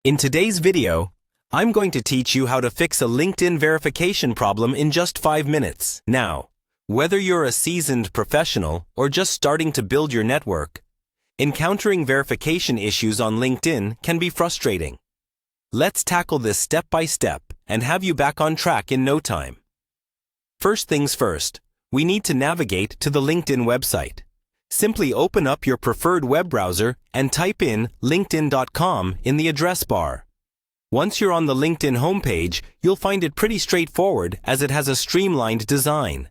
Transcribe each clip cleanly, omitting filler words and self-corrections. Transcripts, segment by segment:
In today's video, I'm going to teach you how to fix a LinkedIn verification problem in just 5 minutes. Now, whether you're a seasoned professional or just starting to build your network, encountering verification issues on LinkedIn can be frustrating. Let's tackle this step by step and have you back on track in no time. First things first, we need to navigate to the LinkedIn website. Simply open up your preferred web browser and type in linkedin.com in the address bar. Once you're on the LinkedIn homepage, you'll find it pretty straightforward as it has a streamlined design.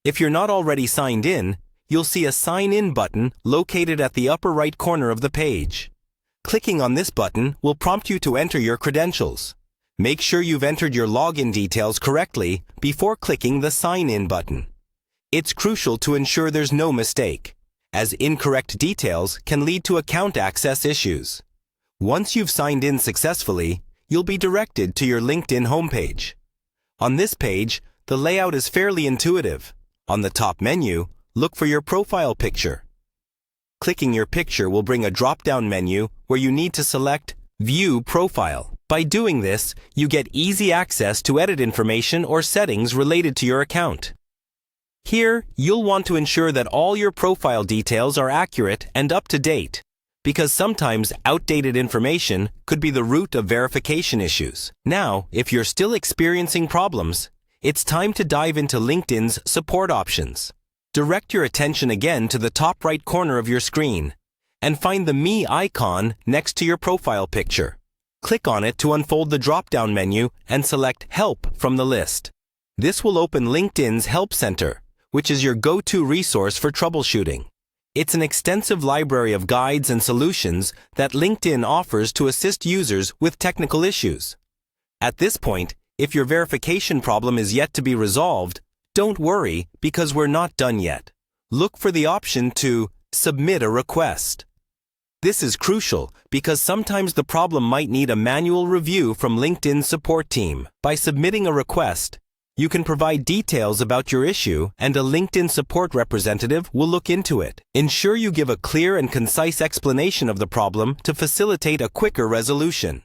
If you're not already signed in, you'll see a Sign In button located at the upper right corner of the page. Clicking on this button will prompt you to enter your credentials. Make sure you've entered your login details correctly before clicking the Sign In button. It's crucial to ensure there's no mistake, as incorrect details can lead to account access issues. Once you've signed in successfully, you'll be directed to your LinkedIn homepage. On this page, the layout is fairly intuitive. On the top menu, look for your profile picture. Clicking your picture will bring a drop-down menu where you need to select View Profile. By doing this, you get easy access to edit information or settings related to your account. Here, you'll want to ensure that all your profile details are accurate and up to date, because sometimes outdated information could be the root of verification issues. Now, if you're still experiencing problems, it's time to dive into LinkedIn's support options. Direct your attention again to the top right corner of your screen and find the Me icon next to your profile picture. Click on it to unfold the drop-down menu and select Help from the list. This will open LinkedIn's Help Center, which is your go-to resource for troubleshooting. It's an extensive library of guides and solutions that LinkedIn offers to assist users with technical issues. At this point, if your verification problem is yet to be resolved, don't worry because we're not done yet. Look for the option to Submit a Request. This is crucial because sometimes the problem might need a manual review from LinkedIn's support team. By submitting a request, you can provide details about your issue and a LinkedIn support representative will look into it. Ensure you give a clear and concise explanation of the problem to facilitate a quicker resolution.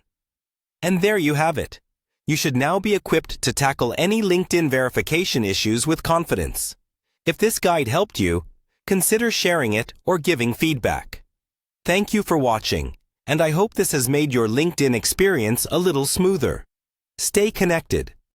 And there you have it. You should now be equipped to tackle any LinkedIn verification issues with confidence. If this guide helped you, consider sharing it or giving feedback. Thank you for watching, and I hope this has made your LinkedIn experience a little smoother. Stay connected.